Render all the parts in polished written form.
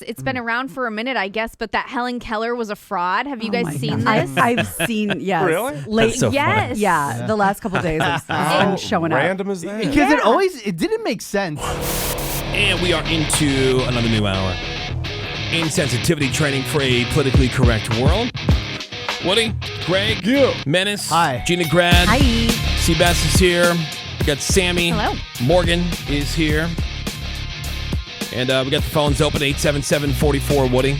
It's been around for a minute, I guess, but that Helen Keller was a fraud. Have you guys seen this? I've seen, yes. Really? So yes. Yeah, the last couple of days it's been showing up. Random as that? Because it didn't make sense. And we are into another new hour. Insensitivity training for a politically correct world. Woody, Greg, Menace, Hi. Gina Grad, Hi. Seabass is here. We got Sammy. Hello. Morgan is here. And we got the phones open, 877-44-Woody.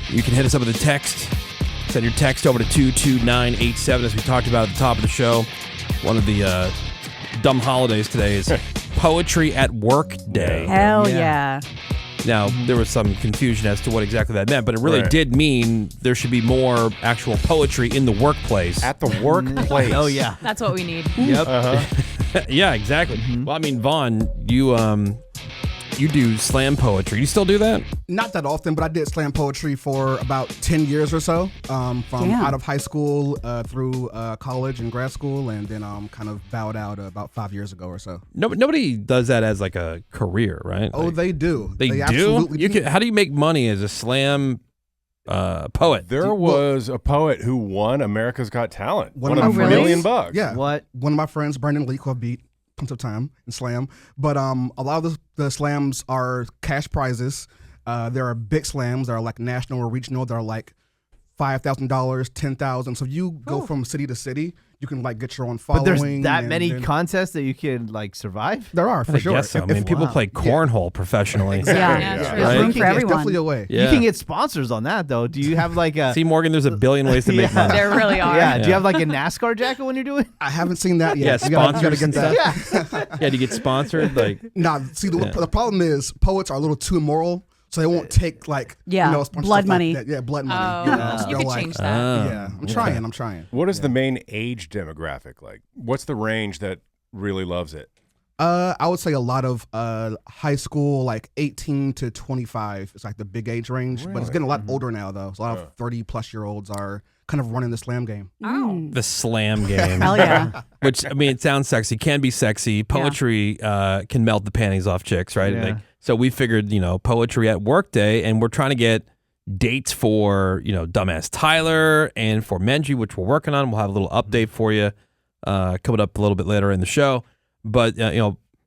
You can hit us up with a text. Send your text over to 22987, as we talked about at the top of the show. One of the dumb holidays today is Poetry at Work Day. Hell yeah. Now, there was some confusion as to what exactly that meant, but it really did mean there should be more actual poetry in the workplace. At the workplace. Oh, yeah. That's what we need. Yep. Yeah, exactly. Well, I mean, Vaughn, you do slam poetry. You still do that? Not that often, but I did slam poetry for about 10 years or so, from out of high school through college and grad school, and then kind of bowed out about 5 years ago or so. Nobody does that as like a career, right? Oh, Like, they do. They do? absolutely do. How do you make money as a slam poet? There was a poet who won America's Got Talent. One Won of $1 my million friends- bucks. Yeah. What? One of my friends, Brandon Lee, who I beat tons of time in slam. But a lot of the slams are cash prizes. There are big slams that are like national or regional. That are like $5,000, $10,000. So if you go from city to city, you can like get your own following. But there's that and many then- contests that you could like survive? There are, for I sure. guess so. I mean, people play cornhole professionally. Exactly. Yeah, Yeah. true. There's Right? room For for everyone. definitely a way. Yeah. You can get sponsors on that, though. Do you have like a... See, Morgan, there's a billion ways to make money. There really are. Yeah. Do you have like a NASCAR jacket when you're doing it? I haven't seen that Yeah, yet. You gotta sponsors and get that. Yeah, do you get sponsored? Like, Nah, see, the problem is poets are a little too immoral, so they won't take like sponsor blood stuff money. Like that. Yeah, blood money. Oh, You know, so you they're could like, change that. Yeah, I'm trying. What is the main age demographic like? What's the range that really loves it? I would say a lot of high school, like 18 to 25 is like the big age range, but it's getting a lot older now though. So a lot of 30-plus-year-olds are kind of running the slam game. Oh. the slam game. Hell yeah. Which, I mean, it sounds sexy, can be sexy. Poetry can melt the panties off chicks, right? Yeah. Like, so we figured, Poetry at Work Day, and we're trying to get dates for, Dumbass Tyler and for Menji, which we're working on. We'll have a little update for you coming up a little bit later in the show. But,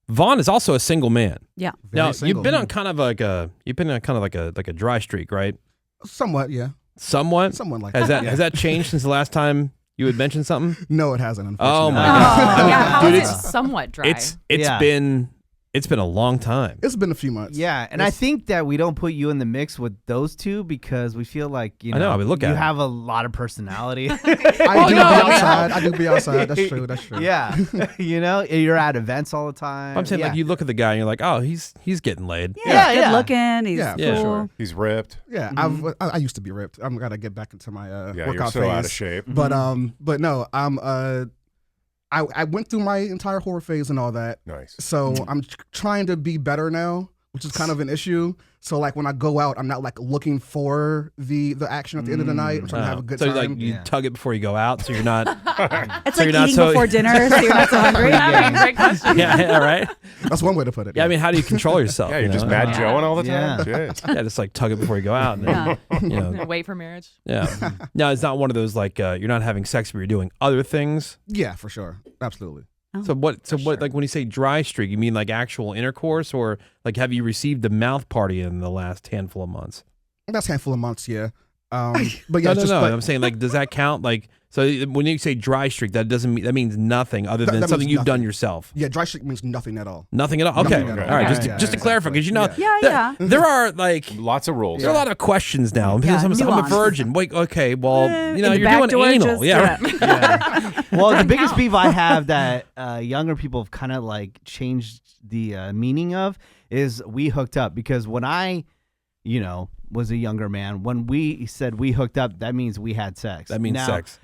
Vaughn is also a single man. Yeah. Now, single. you've been on kind of like a dry streak, right? Somewhat, yeah. Somewhat? Somewhat like Has that. that has that changed since the last time you had mentioned something? No, it hasn't, unfortunately. Oh my god! Oh, yeah, how dude, is it somewhat dry? It's Yeah. been a long time. It's been a few months. Yeah, and I think that we don't put you in the mix with those two because we feel like I know, I mean, look at you it. have a lot of personality. I do be outside. That's true. Yeah, you're at events all the time. I'm saying, like, you look at the guy and you're like, oh, he's getting laid. Yeah, good yeah. looking. He's Yeah, for cool. sure. He's ripped. Yeah, I used to be ripped. I'm gotta get back into my Yeah, workout you're so phase. out of shape. But no, I went through my entire horror phase and all that. Nice. So I'm trying to be better now, which is kind of an issue. So like when I go out, I'm not like looking for the action at the end of the night. I'm trying to have a good so time. like you tug it before you go out, so you're not. It's So like you're not eating so- before dinner, so you're not so hungry. Great question. yeah, right. That's one way to put it. Yeah, I mean, how do you control yourself? Yeah, you're just mad Joeing all the Yeah. time. Jeez. Yeah, just like tug it before you go out. And then, Wait for marriage. yeah. No, it's not one of those like you're not having sex, but you're doing other things. Yeah, for sure. Absolutely. So what? Like when you say dry streak, you mean like actual intercourse, or like have you received the mouth party in the last handful of months? That's a handful of months, yeah. But yeah, No. like, I'm saying, like, does that count? Like, so when you say dry streak, that means nothing other than that something means you've done nothing. yourself. yeah, dry streak means nothing at all. Nothing at all. Okay, Nothing at all right. all. Just Yeah, to clarify, because Yeah, yeah. there are like Lots of rules. there are a lot of questions now. Because I'm a nuance. virgin. Wait, okay, well, In you're the doing back door, anal. just- Yeah. Well, the biggest beef I have that younger people have kind of like changed the meaning of is we hooked up, because when I, was a younger man, when we said we hooked up, that means we had sex. That means Now, sex.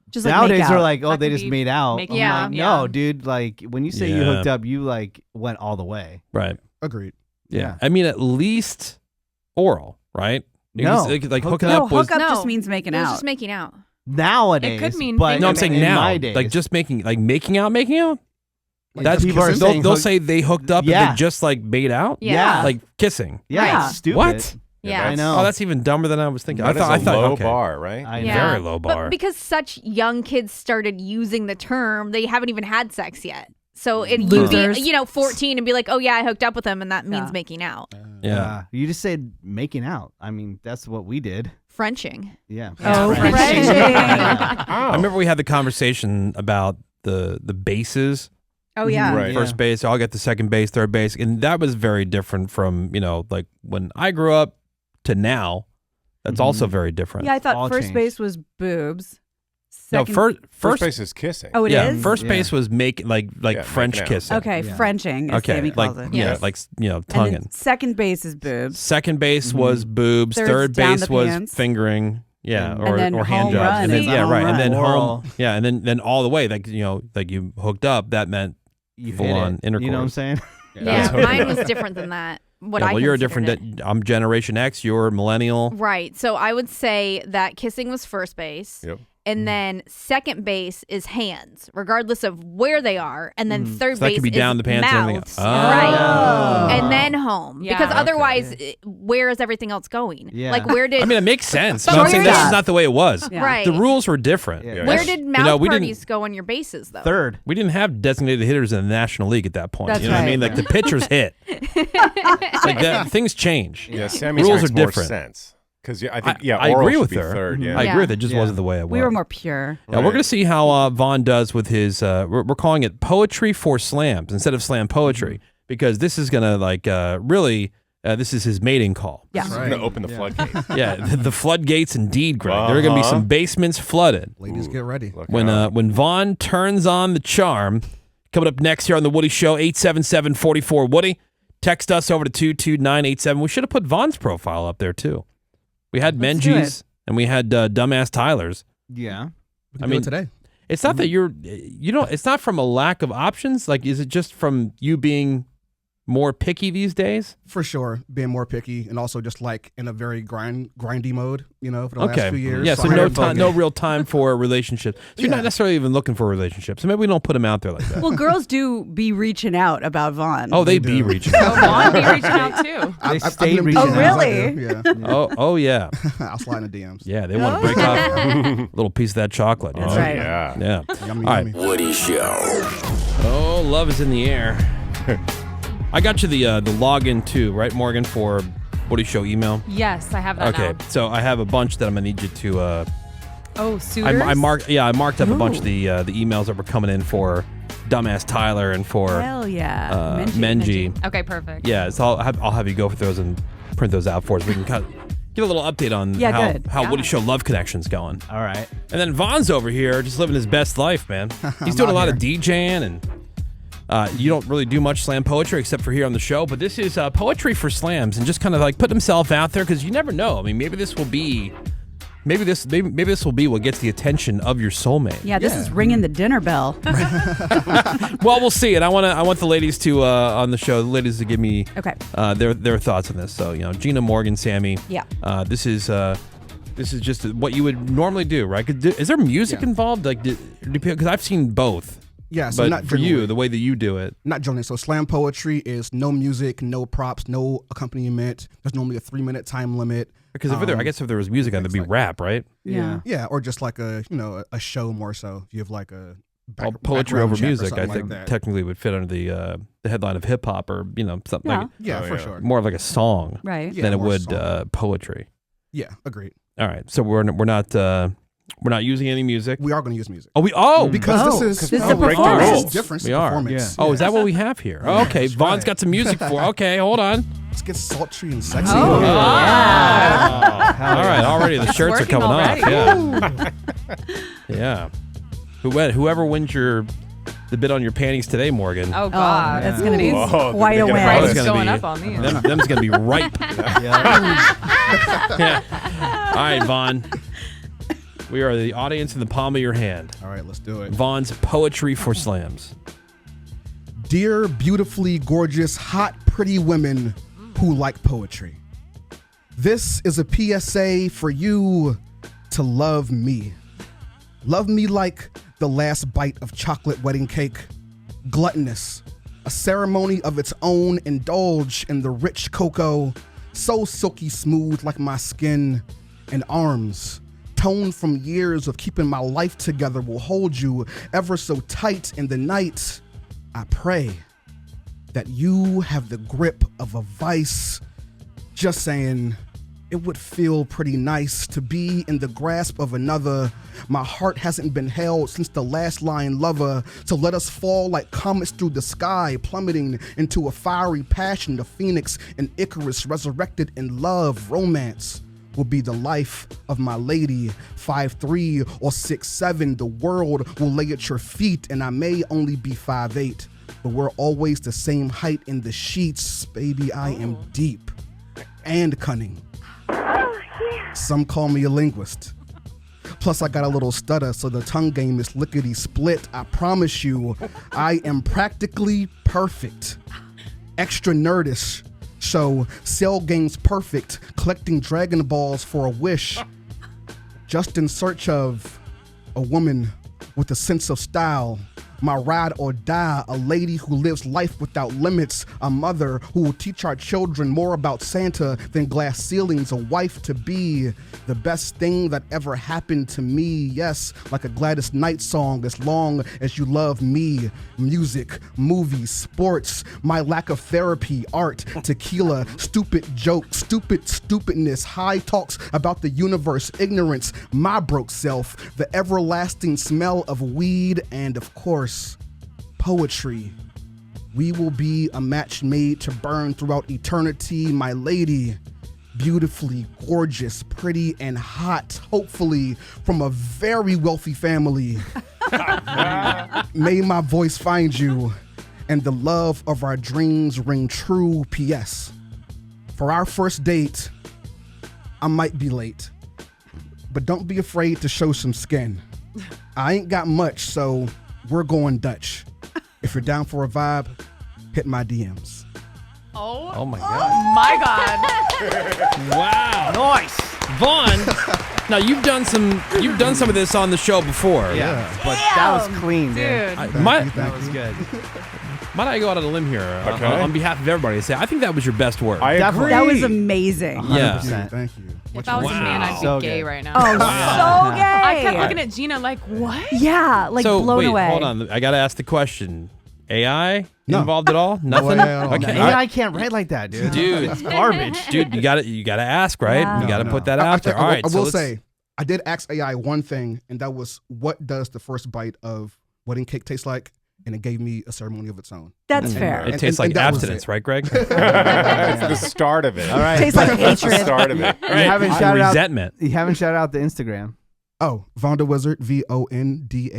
Just like Nowadays make they're out. like, oh, That they could just be made out. make- I'm yeah, like, yeah. no, dude. Like when you say you Yeah. hooked up, you like went all the way. Right. Agreed. Yeah. I mean, at least oral, right? No. Like Hook hooking No, up was. hook up No. just means making It was out. just making out. Nowadays, It could mean but No, I'm saying in now. my days, Like just making out. That's people are kissing? saying they'll hook- say they hooked up Yeah. and they just like made out. Yeah. Like kissing. Yeah, Right. stupid. What? Yeah. I know. Oh, that's even dumber than I was thinking. That is I a thought low okay. bar, right? I Yeah. Very low bar. But because such young kids started using the term, they haven't even had sex yet. So you'd Losers. be, 14 and be like, oh yeah, I hooked up with him, and that means Yeah. making out. Yeah. You just said making out. I mean, that's what we did. Frenching. Yeah. Oh, French. Frenching. Yeah. I remember we had the conversation about the bases. Oh, yeah. Right. First base, I'll get the second base, third base, and that was very different from like when I grew up to now. That's also very different. Yeah, I thought All first changed. base was boobs. No, Second, first base is kissing. Oh, it is. First Yeah. base was like Yeah, French making out. kissing. Okay, Yeah. Frenching, as Okay, Sammy like calls it. yeah, Yes. like And tonguing. then second base is boobs. Second base was boobs. Third's Third down base the was pants. fingering. Yeah, And then or hand home jobs. run And then is a yeah, home right. And then run. home. Oral. Yeah, and then all the way, like like you hooked up. That meant You full hit on it. intercourse. You know what I'm saying? Yeah, Yeah. mine was different than that. What yeah, I well, you're a considered different. I'm Generation X. You're millennial. Right. So I would say that kissing was first base. Yep. And then second base is hands, regardless of where they are. And then third So that base could be down is the pants and everything mouths. else. Right. Oh. And then home. Yeah. Because Okay. otherwise, where is everything else going? Yeah. Like, where did I mean, it makes sense. But But I'm saying where this did- is not the way it was. Yeah. Right. The rules were different. Yeah. Yeah. Where That's- did mouth we parties didn't. go on your bases, though? Third. We didn't have designated hitters in the National League at that point. That's you know what I right. mean? Like the pitchers hit. Like that, things change. Yeah, Sammy's Rules makes are more different. sense. Because I I think, yeah, I oral agree should with be her. third, yeah. I Yeah. agree with it. Just Yeah. wasn't the way it was. We were more pure. Now, we're going to see how Vaughn does with his, we're calling it poetry for slams instead of slam poetry, because this is going to really, this is his mating call. Yeah. It's going to open the floodgates. Yeah, the floodgates indeed, Greg. There are going to be some basements flooded. Ladies, get ready. Look When out. Vaughn turns on the charm, coming up next here on the Woody Show, 877-44-WOODY. Text us over to 22987. We should have put Vaughn's profile up there, too. We had Let's do Menji's, and we had Dumbass Tyler's. Yeah. We can I do mean- it today. It's not that it's not from a lack of options. Like, is it just from you being more picky these days? For sure, being more picky and also just like in a very grindy mode, for the last Okay. few years. Yeah, so I no haven't time, focused. no real time for relationships. So you're not Yeah. necessarily even looking for a relationship. So maybe we don't put them out there like that. Well, girls do be reaching out about Vaughn. Oh, they They be do. reaching. Oh, Vaughn be reaching out too. They I've stay been reaching Oh, out. really? Yeah. Oh yeah. I'll slide in the DMs. Yeah, they want to break off a little piece of that chocolate. That's Oh, right. Yeah. Yeah. Yummy, All right. yummy. Woody Show. Oh, love is in the air. I got you the login too, right, Morgan, for Woody Show email? Yes, I have that Okay, now. so I have a bunch that I'm gonna need you to. Oh, suitors. I marked up a bunch of the emails that were coming in for Dumbass Tyler and for Hell yeah. Menji. Okay, perfect. Yeah, so I'll have you go for those and print those out for us. We can give a little update on Yeah, good. how Woody Show Love Connection's going. All right. And then Vaughn's over here just living his best life, man. He's doing a out lot of DJing and you don't really do much slam poetry except for here on the show, but this is poetry for slams and just kind of like putting himself out there because you never know. I mean, maybe this will be what gets the attention of your soulmate. Yeah, this is ringing the dinner bell. Well, we'll see. And I want the ladies to on the show, the ladies to give me Okay. their thoughts on this. So Gina, Morgan, Sammy. Yeah. This is just what you would normally do, right? Is there music involved? Like, because I've seen both. Yeah, so But not for you, generally. the way that you do it. Not generally. So slam poetry is no music, no props, no accompaniment. There's normally a 3-minute time limit. Because if there was music, then it'd be rap, right? Yeah. Yeah, or just like a show more so. If you have like a Well, poetry over background check or music, I something think like that. technically would fit under the headline of hip hop or something Yeah. like Yeah, Oh, for yeah. sure. more of like a song Right. Yeah, than it more would song. poetry. Yeah, agreed. All right, so we're not using any music. We are going to use music because Oh, this is this is a break the performance. rules. Different We are. performance. Oh, is that what we have here? Oh, okay, that's Vaughn's right. got some music for. Okay, hold on. Let's get sultry and sexy. Oh, Oh. yeah. All right, already the shirts are working coming off. already. Yeah, yeah. Whoever wins the bid on your panties today, Morgan. Oh Oh, God, that's going to be Whoa, quite a they're gonna win. price It's Price gonna going be- up on these. Them's gonna be ripe. Yeah. Yeah. All right, Vaughn. We are the audience in the palm of your hand. All right, let's do it. Vaughn's poetry for slams. Dear beautifully gorgeous, hot, pretty women who like poetry. This is a PSA for you to love me. Love me like the last bite of chocolate wedding cake. gluttonous, a ceremony of its own. Indulge in the rich cocoa, so silky smooth like my skin and arms. Toned from years of keeping my life together will hold you ever so tight in the night. I pray that you have the grip of a vice. Just saying, it would feel pretty nice to be in the grasp of another. My heart hasn't been held since the last line lover. So let us fall like comets through the sky, plummeting into a fiery passion. The phoenix and Icarus resurrected in love. Romance will be the life of my lady. 5'3" or 6'7", the world will lay at your feet, and I may only be 5'8", but we're always the same height in the sheets. Baby, I am deep and cunning. Some call me a linguist. Plus, I got a little stutter, so the tongue game is lickety split. I promise you, I am practically perfect. Extra nerdish. So, cell games perfect, collecting Dragon Balls for a wish. Just in search of a woman with a sense of style. My ride or die, a lady who lives life without limits, a mother who will teach our children more about Santa than glass ceilings, a wife to be, the best thing that ever happened to me. Yes, like a Gladys Knight song, as long as you love me. Music, movies, sports, my lack of therapy, art, tequila, stupid jokes, stupidness, high talks about the universe, ignorance, my broke self, the everlasting smell of weed, and of course, poetry. We will be a match made to burn throughout eternity, my lady. Beautifully gorgeous, pretty, and hot, hopefully from a very wealthy family. May my voice find you and the love of our dreams ring true. P.S. For our first date, I might be late, but don't be afraid to show some skin. I ain't got much, so we're going Dutch. If you're down for a vibe, hit my DMs. Oh my God. My God. Wow. Nice. Vaughn, now you've done some of this on the show before. Yeah, but that was clean, dude. Dude. That was good. Might I go out on a limb here Okay. on behalf of everybody and say I think that was your best work. I agree. That was amazing. Yeah. 100%. Thank you. If I was a man, I'd be So gay good. right now. Oh, so gay. I kept looking at Gina like, what? Yeah, like so blown wait, away. hold on. I got to ask the question. AI No. involved at all? Nothing. AI at all. Okay. AI can't write like that, dude. Dude. It's garbage. Dude, you got to ask, right? Yeah. You got to No. put that out there. All right. I so will let's- say, I did ask AI one thing, and that was, what does the first bite of wedding cake taste like? And it gave me a ceremony of its own. That's fair. it tastes like that was abstinence, it. right, Greg? It's the start of it. All right. Tastes like That's the hatred. start of it. You haven't shouted out. Resentment. You haven't shouted out the Instagram. Oh, Vonda Wizard,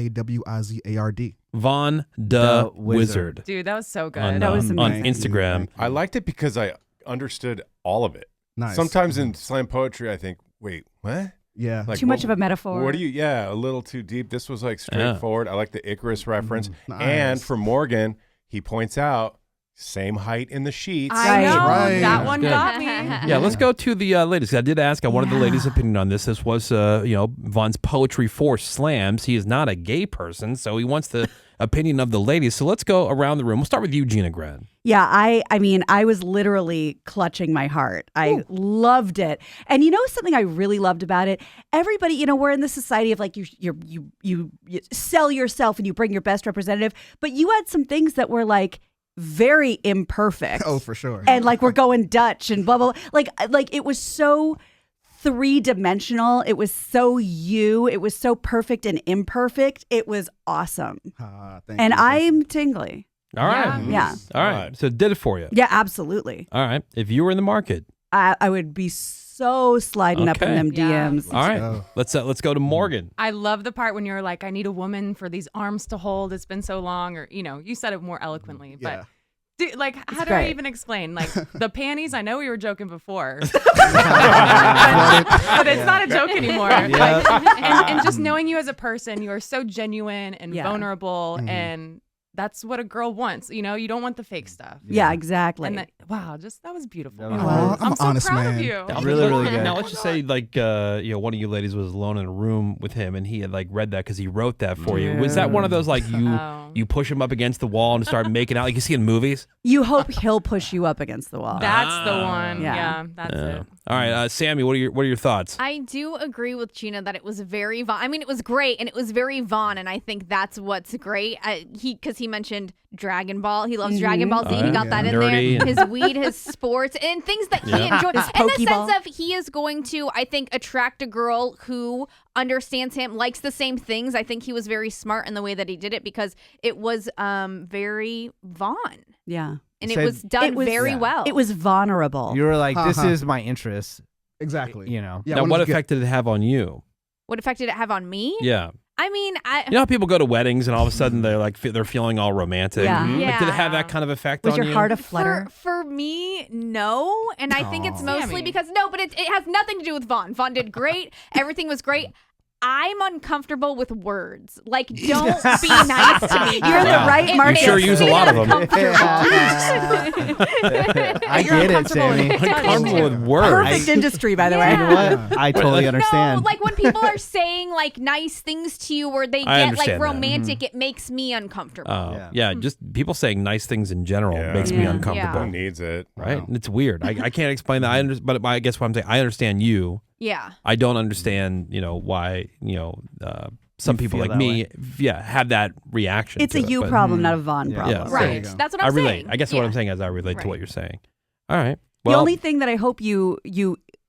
VONDAWIZARD. Von Da the Wizard. Dude, that was so good. On, That was on amazing. Instagram. I liked it because I understood all of it. Nice. Sometimes in slam poetry, I think, wait, what? Yeah. Like, Too much of a metaphor. What do you? Yeah, a little too deep. This was like straightforward. I like the Icarus reference. Nice. And for Morgan, he points out same height in the sheets. I know. Right. That one Good. got me. Yeah, let's go to the ladies. I did ask. I wanted the ladies' opinion on this. This was, Von's poetry for slams. He is not a gay person, so he wants the opinion of the ladies. So let's go around the room. We'll start with you, Gina Gren. Yeah, I mean, I was literally clutching my heart. I loved it. And you know something I really loved about it? Everybody, we're in this society of like you sell yourself and you bring your best representative, but you had some things that were like very imperfect. Oh, for sure. And like we're going Dutch and blah blah. Like it was so three-dimensional. It was so you. It was so perfect and imperfect. It was awesome. Thank And you. I'm tingly. All right. Yeah. All right. So it did it for you. Yeah, absolutely. All right. If you were in the market. I would be so sliding up in Okay. them Yeah. DMs. All right. go. Let's go to Morgan. I love the part when you're like, I need a woman for these arms to hold. It's been so long. Or, you said it more eloquently. Yeah. But dude, like, how do I great. even explain? Like, the panties, I know we were joking before. but it's not a joke anymore. Like, and just knowing you as a person, you are so genuine and Yeah. vulnerable. And that's what a girl wants. You know, you don't want the fake stuff. Yeah, exactly. And that was beautiful. That was Aw, I'm I'm an so honest proud man. of you. Really, really good. Now let's just say like one of you ladies was alone in a room with him, and he had like read that because he wrote that for you. Was that one of those like you push him up against the wall and start making out like you see in movies? You hope he'll push you up against the wall. That's the one. Yeah. Yeah, that's it. All right, Sammy, what are your thoughts? I do agree with Gina that it was very Vaughn. I mean, it was great and it was very Vaughn, and I think that's what's great. Because he mentioned Dragon Ball. He loves Dragon Ball Z. He got that in Nerdy. there. His weed, his sports, and things that he enjoys. His In the Pokeball. sense of he is going to, I think, attract a girl who understands him, likes the same things. I think he was very smart in the way that he did it because it was very Vaughn. Yeah. And it Said- was done very well. It was vulnerable. You were like, this Uh-huh. is my interest. Exactly. You know. Yeah, Now, when what did you effect did it have on you? What effect did it have on me? Yeah. I mean, You know how people go to weddings and all of a sudden they're like they're feeling all romantic. Yeah. Like, did it have Yeah. that kind of effect was on your you? heart aflutter? For me, no. And I think it's Aw. mostly Sammy. because, no, but it has nothing to do with Vaughn. Vaughn did great. Everything was great. I'm uncomfortable with words. Like, don't be nice to me. You're the right It Marcus. makes sure use a me lot of them. uncomfortable. I get it, Sammy. Uncomfortable with words. Perfect industry, by the way. You know what? I totally understand. No, like when people are saying like nice things to you or they I get like understand that. romantic, it makes me uncomfortable. Oh, yeah. Just people saying nice things in general Yeah. makes me Yeah. uncomfortable. Who needs it? Right? Wow. And it's weird. I can't explain that. But I guess what I'm saying, I understand you. Yeah. I don't understand, why, some You people feel like that me, have that reaction. It's to a it, you but problem, not a Vaughn Yeah. problem. Yeah. There Right. you go. That's what I I'm relate. saying. I guess Yeah. what I'm saying is I relate to what Right. you're saying. All right. The Well, only thing that I hope you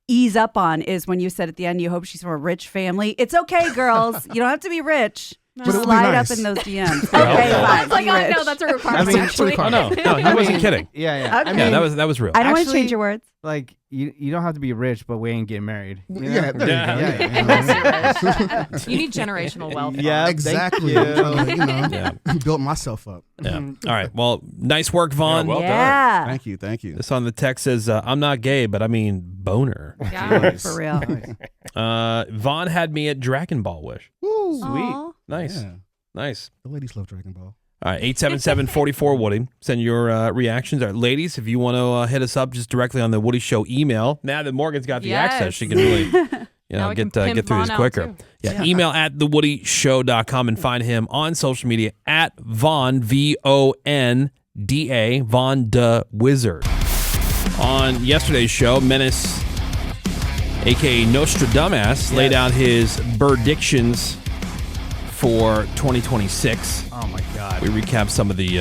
ease up on is when you said at the end you hope she's from a rich family. It's okay, girls. You don't have to be rich. But Just it would be slide nice. up in those DMs. Yeah. Okay, Yeah. fine. It's like, be oh, rich. no, that's a requirement. I mean, actually. oh, no, he wasn't kidding. Yeah. Okay. I Yeah, mean, that was real. I don't want to Actually- change your words. like you don't have to be rich, but we ain't getting married. You know? Yeah, there Yeah. you go. You need generational wealth. Yeah, Exactly. thank you. So, Yeah. built myself up. Yeah. All right. Well, nice work, Vaughn. well done. Yeah. Thank you. Thank you. This on the text says, I'm not gay, but I mean boner. Yeah. For real. Vaughn had me at Dragon Ball Wish. Woo. Aw. Nice. Yeah. Nice. The ladies love Dragon Ball. All right, 877-44 Woody. Send your reactions. All right, ladies, if you want to hit us up just directly on the Woody Show email. Now that Morgan's got the Yes. access, she can really Now we get can pimp get through this Vaughn out, quicker. too. Yeah, email at thewoodyshow.com and find him on social media at Von, VONDA, Von the Wizard. On yesterday's show, Menace, a.k.a. Nostradamus, laid out his predictions for 2026. Oh my God. We recapped some of the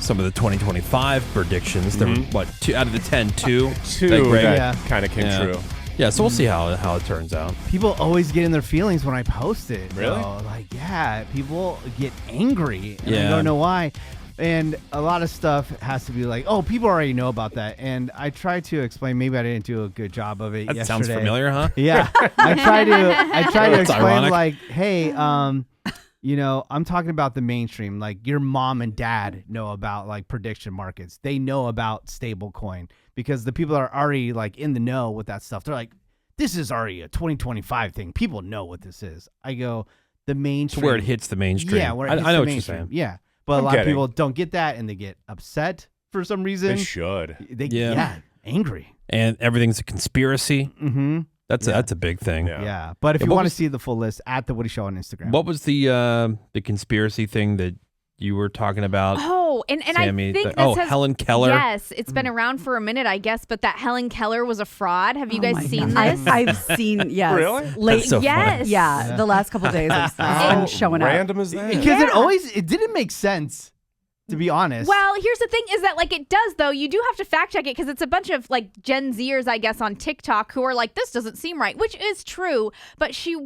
2025 predictions. There were what, 2 out of the 10, 2 Two that Greg- that Yeah. kind of came Yeah. true. Yeah, so we'll see how it turns out. People always get in their feelings when I post it. Really? though. Like, yeah, people get angry. And Yeah. I don't know why. And a lot of stuff has to be like, oh, people already know about that. And I try to explain. Maybe I didn't do a good job of it That yesterday. sounds familiar, huh? Yeah, I try to That's explain ironic. like, hey, I'm talking about the mainstream. Like your mom and dad know about like prediction markets. They know about stable coin because the people that are already like in the know with that stuff. They're like, this is already a 2025 thing. People know what this is. I go, the To mainstream. where it hits the mainstream. Yeah, where it hits I know the what you're mainstream. saying. Yeah, but a I'm lot of getting. people don't get that and they get upset for some reason. They should. They Yeah. yeah, angry. And everything's a conspiracy. Mm-hmm. That's a big thing. Yeah. Yeah, but if Yeah, you what want to was- see the full list, at the Woody Show on Instagram. What was the conspiracy thing that you were talking about? Oh, and Sammy? I think Oh, this has, Helen Keller. Yes, it's been around for a minute, I guess, but that Helen Keller was a fraud. Have you Oh guys my seen God. this? I've seen, yes. Really? Late, That's so funny. yes. yeah, the last couple days it's How been showing up. random is that? Because it didn't make sense, to be honest. Well, here's the thing is that like it does though. You do have to fact check it because it's a bunch of like Gen Zers, I guess, on TikTok who are like, this doesn't seem right, which is true. But she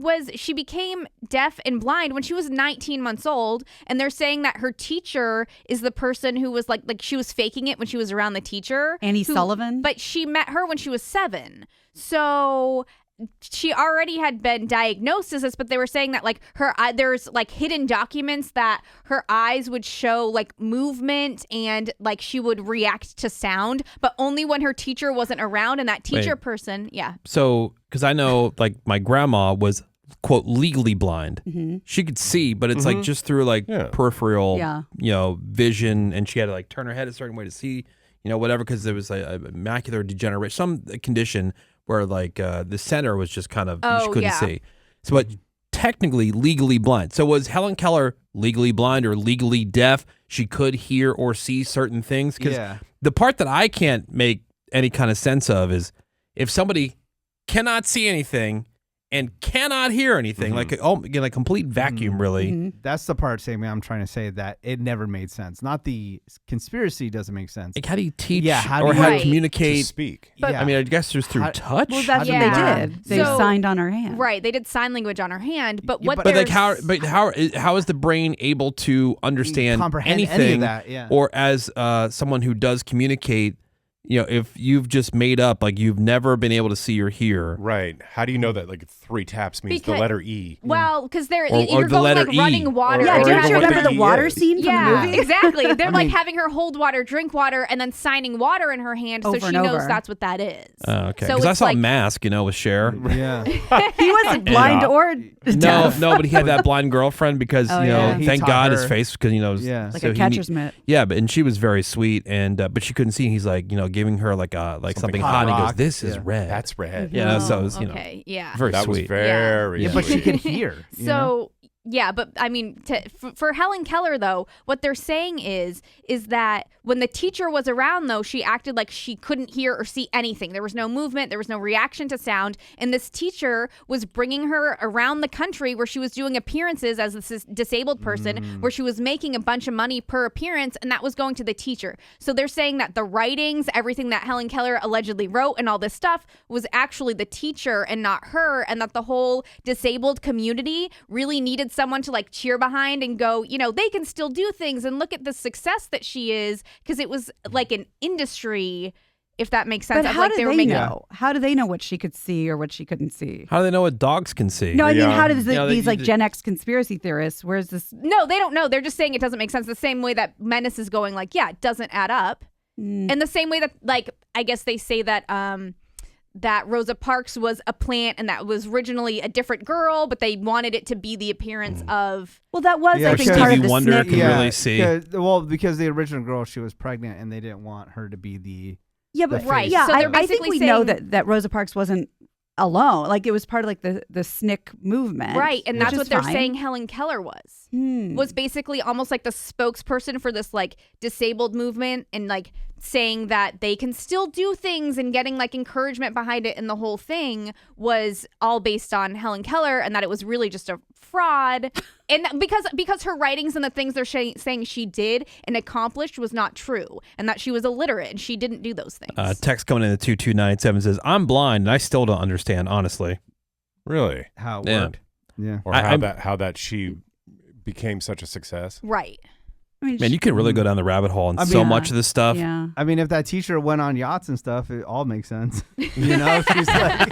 became deaf and blind when she was 19 months old, and they're saying that her teacher is the person who was like she was faking it when she was around the teacher, Annie Sullivan? But she met her when she was 7, so. She already had been diagnosed as this, but they were saying that like there's like hidden documents that her eyes would show like movement and like she would react to sound, but only when her teacher wasn't around. And that teacher Wait. person, yeah. So, because I know like my grandma was quote legally blind. Mm-hmm. She could see, but it's like just through like peripheral, vision, and she had to like turn her head a certain way to see, whatever, because there was a macular degeneration, some condition where like the center was just kind of she couldn't see. So, but technically legally blind. So was Helen Keller legally blind or legally deaf? She could hear or see certain things. Because the part that I can't make any kind of sense of is if somebody cannot see anything and cannot hear anything, like a complete vacuum, really. That's the part, Sammy, I'm trying to say that it never made sense. Not the conspiracy doesn't make sense. Like, how do you teach how or do you how to communicate? To speak. But- I mean, I guess there's through touch. Well, that's what they did. They signed on her hand. Right. They did sign language on her hand. But what? But like how is the brain able to understand comprehend anything? Any of that, yeah. Or as someone who does communicate, if you've just made up, like you've never been able to see or hear. Right. How do you know that like 3 taps means the letter E? Well, because Or you're the going letter like E. running water. Yeah, Or don't even you what remember the the E water is. scene from the Yeah, movie? exactly. They're like mean- having her hold water, drink water, and then signing water in her hand, so Over she and knows over. that's what that is. Okay. So Because I it's saw like, Mask, with Cher. Yeah. He wasn't blind or deaf. No, but he had that blind girlfriend because Oh, yeah. He thank taught God his her. face because Yeah. Like so a catcher's mitt. Yeah, and she was very sweet, and but she couldn't see. And he's like, giving her like something hot, and he goes, rock. "This is Yeah. red." That's red. Yeah, so it was, okay, yeah. very That was sweet. very Yeah, but she sweet. could hear. you know? So yeah, but I mean, for Helen Keller though, what they're saying is that when the teacher was around though, she acted like she couldn't hear or see anything. There was no movement, there was no reaction to sound, and this teacher was bringing her around the country where she was doing appearances as this disabled person, where she was making a bunch of money per appearance, and that was going to the teacher. So they're saying that the writings, everything that Helen Keller allegedly wrote, and all this stuff was actually the teacher and not her, and that the whole disabled community really needed someone to like cheer behind and go, they can still do things and look at the success that she is, because it was like an industry, if that makes sense. But Of, how like, do they were they making know? How do they know what she could see or what she couldn't see? How do they know what dogs can see? No, I mean, Yeah. how does Yeah, these they- like Gen X conspiracy theorists? Where's this? No, they don't know. They're just saying it doesn't make sense. The same way that Menace is going like, yeah, it doesn't add up. And the same way that, like, I guess they say that that Rosa Parks was a plant and that was originally a different girl, but they wanted it to be the appearance of. Well, that was Yeah, I think because- part of Stevie the Wonder snake. can really see. Because the original girl, she was pregnant, and they didn't want her to be the. Yeah, but Right. Yeah, So they're I think basically we know saying- that Rosa Parks wasn't alone. Like it was part of like the SNCC movement, Right. And which that's is what they're fine. saying Helen Keller was. Hmm. Was basically almost like the spokesperson for this like disabled movement, and like saying that they can still do things and getting like encouragement behind it, and the whole thing was all based on Helen Keller, and that it was really just a fraud. And because her writings and the things they're saying she did and accomplished was not true, and that she was illiterate and she didn't do those things. Text coming in at 22987 says, "I'm blind and I still don't understand, honestly." Really? How it Yeah. worked. Yeah. Or how that she became such a success? Right. I mean, Man, you can really go down the rabbit hole on I so mean, much of this stuff. Yeah. I mean, if that teacher went on yachts and stuff, it all makes sense. You know, she's like,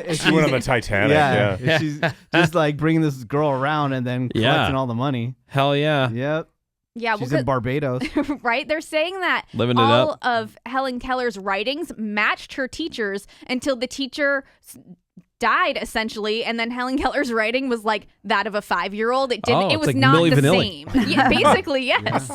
if She went on the Titanic. Yeah. if she's just like bringing this girl around and then Yeah. collecting all the money. Hell yeah. Yep. Yeah. She's well, in Barbados. right? They're saying that Living it all up. of Helen Keller's writings matched her teacher's until the teacher died, essentially, and then Helen Keller's writing was like that of a 5-year-old. It didn't. Oh, it it's was like not Milli the Vanilli. same. Yeah, basically, yes.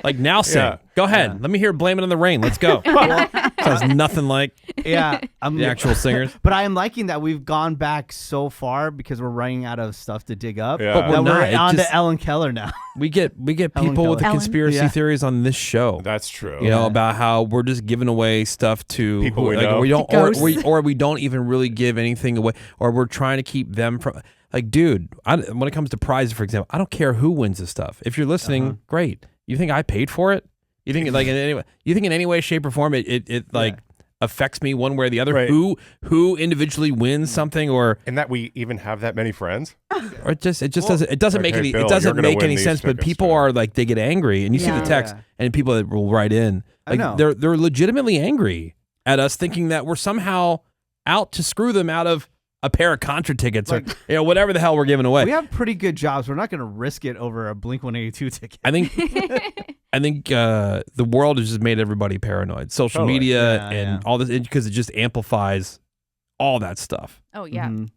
Like, now sing. Yeah. Go ahead. Let me hear Blame It on the Rain. Let's go. Sounds nothing like Yeah. the actual singers. But I am liking that we've gone back so far because we're running out of stuff to dig up. Yeah. But That we're not. we're It on just- to Ellen Keller now. We get Helen people with the Keller. conspiracy Yeah. theories on this show. That's true. You know, about how we're just giving away stuff to People we like, know. we don't, Ghosts. or we don't even really give anything away, or we're trying to keep them from. Like, dude, when it comes to prizes, for example, I don't care who wins this stuff. If you're listening, great. You think I paid for it? You think like in any way, shape, or form it like affects me one way or the other? Right. Who individually wins something, or And that we even have that many friends? it just doesn't make Okay, any Bill, it doesn't you're gonna make win any these sense. But tickets people today. are like, they get angry, and you see Yeah. the text Yeah. and people that will write in I like know. they're legitimately angry at us, thinking that we're somehow out to screw them out of a pair of Contra tickets or whatever the hell we're giving away. We have pretty good jobs. We're not going to risk it over a Blink-182 ticket. I think the world has just made everybody paranoid. Social Totally. media Yeah, and yeah. all this, because it just amplifies all that stuff. Oh yeah. Mhm.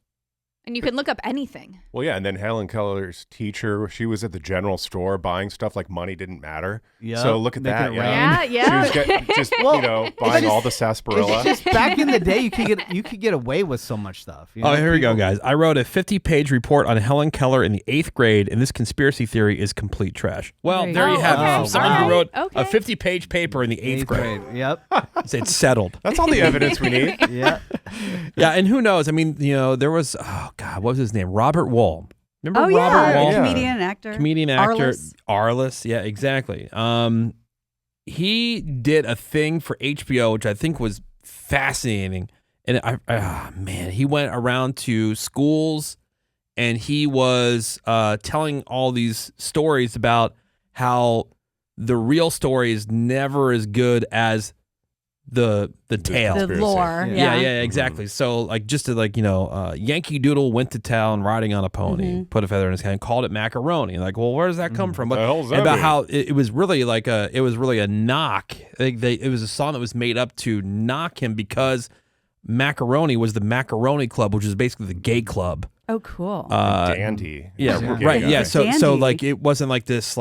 And you can look up anything. Well, yeah, and then Helen Keller's teacher, she was at the general store buying stuff like money didn't matter. Yep. So look at that. Making it Yeah, yeah. She was just, buying all the sarsaparilla. It's just back in the day, you could get away with so much stuff. You know? Oh, here we go, People- guys. I wrote a 50-page report on Helen Keller in the 8th grade, and this conspiracy theory is complete trash. Well, there you have it. okay. From someone who All wrote right. a Okay. 50-page paper in the 8th grade. Yep. It's settled. That's all the evidence we need. Yeah. Yeah, and who knows? I mean, there was, what was his name? Robert Wool. Remember Oh Robert yeah, Wool? Yeah. comedian and actor. Comedian actor. Arliss. Arliss. Yeah, exactly. He did a thing for HBO, which I think was fascinating. And he went around to schools and he was telling all these stories about how the real story is never as good as the tale. The Conspiracy. lore. Yeah, exactly. So, like, just to Yankee Doodle went to town riding on a pony, put a feather in his hand, called it macaroni. Like, well, where does that come from? But The hell's that about mean? how it was really like a knock. It was a song that was made up to knock him because macaroni was the Macaroni Club, which is basically the gay club. Oh, cool. Dandy. Yeah, Okay, right. got Yeah, it. so Dandy. like it wasn't like this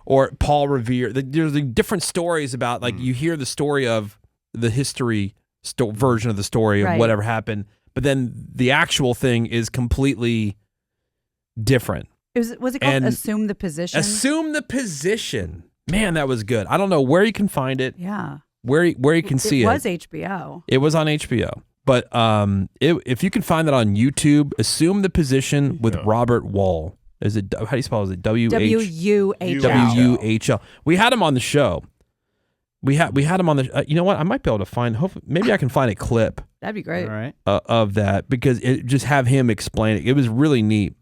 or Paul Revere. There's different stories about you hear the story of the history version of the story of Right. whatever happened, but then the actual thing is completely different. was it called and Assume the Position? Assume the Position. Man, that was good. I don't know where you can find it, Yeah. where you can see It it. was HBO. It was on HBO. But if you can find that on YouTube, Assume the Position with Robert Wool. Is it, how do you spell it? Is it WUHL. WUHL? We had him on the show. We had him on the. You know what? I might be able to find. Maybe I can find a clip That'd be great. All right. of that because just have him explain it. It was really neat.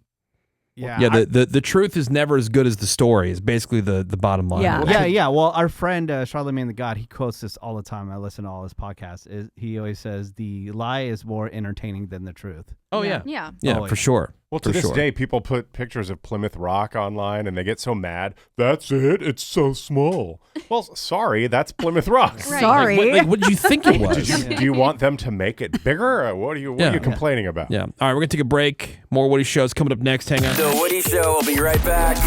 Yeah. Yeah. The truth is never as good as the story. Is basically the bottom line. Yeah. Yeah. Well, our friend Charlemagne the God, he quotes this all the time. I listen to all his podcasts. He always says the lie is more entertaining than the truth. Oh yeah. Yeah. Yeah, Always. for sure. Well, to For this sure. day, people put pictures of Plymouth Rock online and they get so mad. That's it? It's so small. Well, sorry, that's Plymouth Rock. Right. Sorry. What did you think it was? Do you want them to make it bigger? Or what are you complaining about? Yeah. All right, we're gonna take a break. More Woody shows coming up next. Hang on. The Woody Show will be right back.